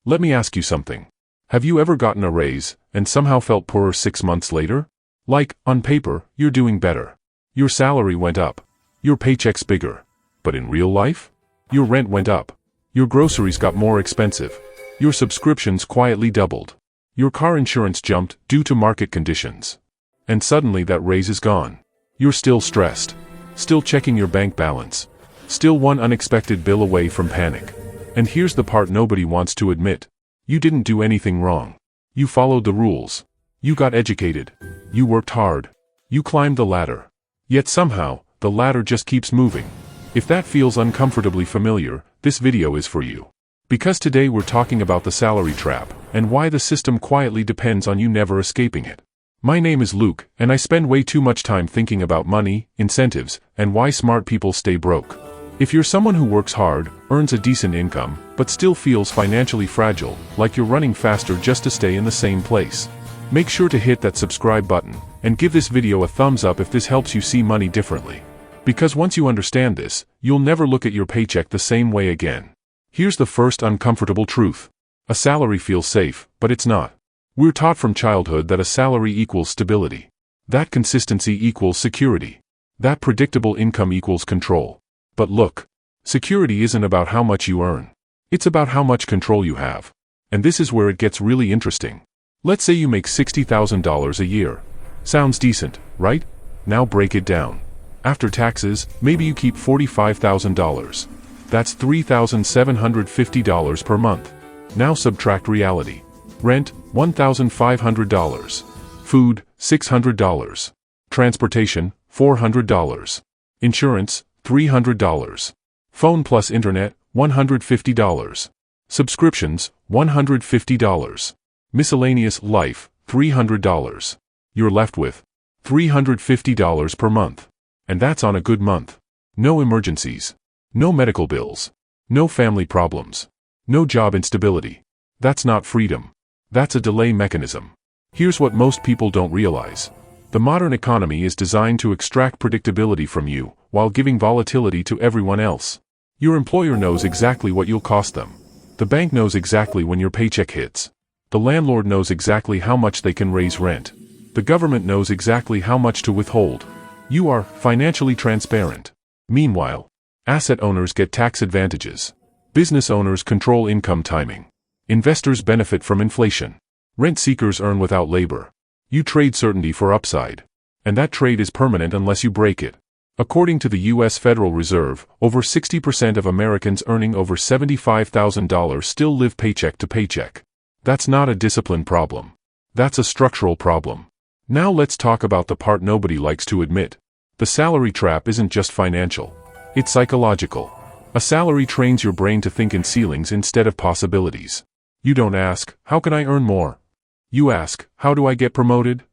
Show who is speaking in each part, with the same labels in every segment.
Speaker 1: Let me ask you something. Have you ever gotten a raise and somehow felt poorer 6 months later? Like, on paper, you're doing better. Your salary went up. Your paycheck's bigger. But in real life? Your rent went up. Your groceries got more expensive. Your subscriptions quietly doubled. Your car insurance jumped due to market conditions. And suddenly that raise is gone. You're still stressed. Still checking your bank balance. Still one unexpected bill away from panic. And here's the part nobody wants to admit. You didn't do anything wrong. You followed the rules. You got educated. You worked hard. You climbed the ladder. Yet somehow, the ladder just keeps moving. If that feels uncomfortably familiar, this video is for you. Because today we're talking about the salary trap, and why the system quietly depends on you never escaping it. My name is Luke, and I spend way too much time thinking about money, incentives, and why smart people stay broke. If you're someone who works hard, earns a decent income, but still feels financially fragile, like you're running faster just to stay in the same place, make sure to hit that subscribe button, and give this video a thumbs up if this helps you see money differently. Because once you understand this, you'll never look at your paycheck the same way again. Here's the first uncomfortable truth. A salary feels safe, but it's not. We're taught from childhood that a salary equals stability. That consistency equals security. That predictable income equals control. But look, security isn't about how much you earn. It's about how much control you have. And this is where it gets really interesting. Let's say you make $60,000 a year. Sounds decent, right? Now break it down. After taxes, maybe you keep $45,000. That's $3,750 per month. Now subtract reality. Rent, $1,500. Food, $600. Transportation, $400. Insurance, $300. Phone plus internet, $150. Subscriptions, $150. Miscellaneous life, $300. You're left with $350 per month. And that's on a good month. No emergencies. No medical bills. No family problems. No job instability. That's not freedom. That's a delay mechanism. Here's what most people don't realize. The modern economy is designed to extract predictability from you, while giving volatility to everyone else. Your employer knows exactly what you'll cost them. The bank knows exactly when your paycheck hits. The landlord knows exactly how much they can raise rent. The government knows exactly how much to withhold. You are financially transparent. Meanwhile, asset owners get tax advantages. Business owners control income timing. Investors benefit from inflation. Rent seekers earn without labor. You trade certainty for upside. And that trade is permanent unless you break it. According to the U.S. Federal Reserve, over 60% of Americans earning over $75,000 still live paycheck to paycheck. That's not a discipline problem. That's a structural problem. Now let's talk about the part nobody likes to admit. The salary trap isn't just financial. It's psychological. A salary trains your brain to think in ceilings instead of possibilities. You don't ask, how can I earn more? You ask, how do I get promoted?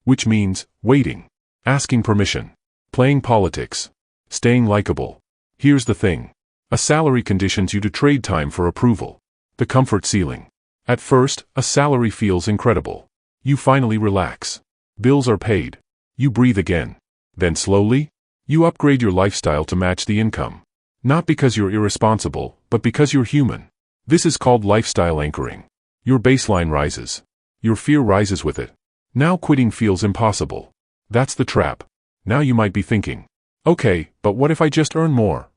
Speaker 1: Which means, waiting. Asking permission. Playing politics. Staying likable. Here's the thing. A salary conditions you to trade time for approval. The comfort ceiling. At first, a salary feels incredible. You finally relax. Bills are paid. You breathe again. Then slowly, you upgrade your lifestyle to match the income. Not because you're irresponsible, but because you're human. This is called lifestyle anchoring. Your baseline rises. Your fear rises with it. Now quitting feels impossible. That's the trap. Now you might be thinking, okay, but what if I just earn more?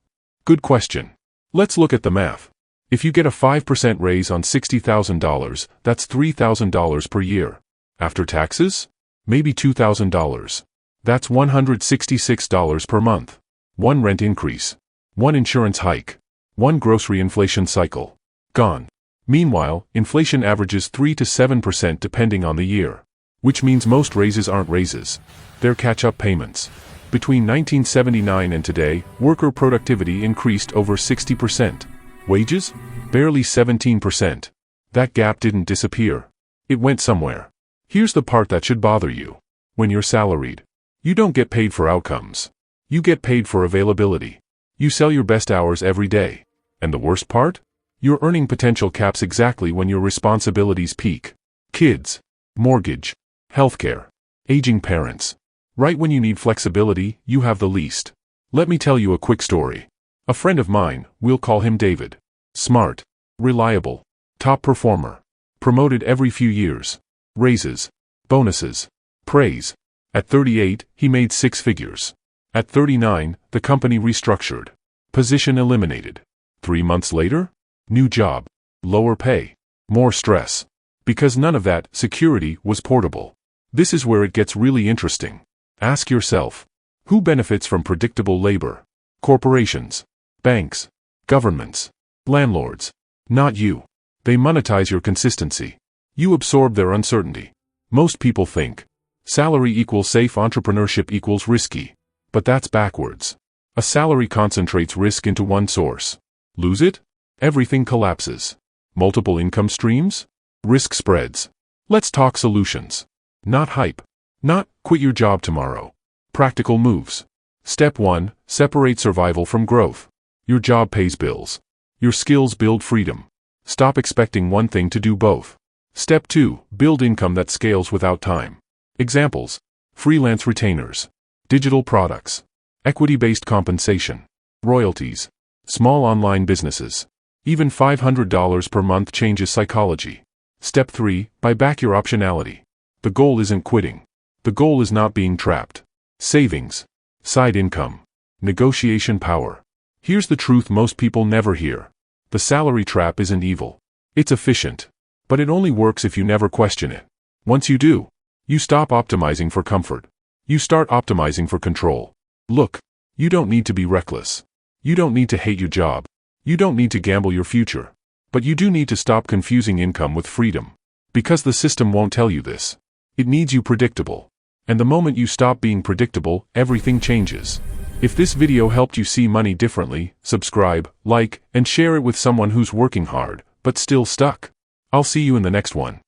Speaker 1: Good question. Let's look at the math. If you get a 5% raise on $60,000, that's $3,000 per year. After taxes? Maybe $2,000. That's $166 per month. One rent increase. One insurance hike. One grocery inflation cycle. Gone. Meanwhile, inflation averages 3 to 7% depending on the year. Which means most raises aren't raises. They're catch-up payments. Between 1979 and today, worker productivity increased over 60%. Wages? Barely 17%. That gap didn't disappear. It went somewhere. Here's the part that should bother you. When you're salaried, you don't get paid for outcomes. You get paid for availability. You sell your best hours every day. And the worst part? Your earning potential caps exactly when your responsibilities peak. Kids. Mortgage. Healthcare. Aging parents. Right when you need flexibility, you have the least. Let me tell you a quick story. A friend of mine, we'll call him David. Smart. Reliable. Top performer. Promoted every few years. Raises. Bonuses. Praise. At 38, he made 6 figures. At 39, the company restructured. Position eliminated. 3 months later? New job. Lower pay. More stress. Because none of that security was portable. This is where it gets really interesting. Ask yourself, who benefits from predictable labor? Corporations. Banks. Governments. Landlords. Not you. They monetize your consistency. You absorb their uncertainty. Most people think, salary equals safe, entrepreneurship equals risky. But that's backwards. A salary concentrates risk into one source. Lose it? Everything collapses. Multiple income streams? Risk spreads. Let's talk solutions. Not hype. Not, quit your job tomorrow. Practical moves. Step 1, separate survival from growth. Your job pays bills. Your skills build freedom. Stop expecting one thing to do both. Step 2, build income that scales without time. Examples: freelance retainers, digital products, equity-based compensation, royalties, small online businesses. Even $500 per month changes psychology. Step 3, buy back your optionality. The goal isn't quitting. The goal is not being trapped. Savings, side income, negotiation power. Here's the truth most people never hear. The salary trap isn't evil. It's efficient. But it only works if you never question it. Once you do, you stop optimizing for comfort. You start optimizing for control. Look, you don't need to be reckless. You don't need to hate your job. You don't need to gamble your future. But you do need to stop confusing income with freedom. Because the system won't tell you this. It needs you predictable. And the moment you stop being predictable, everything changes. If this video helped you see money differently, subscribe, like, and share it with someone who's working hard, but still stuck. I'll see you in the next one.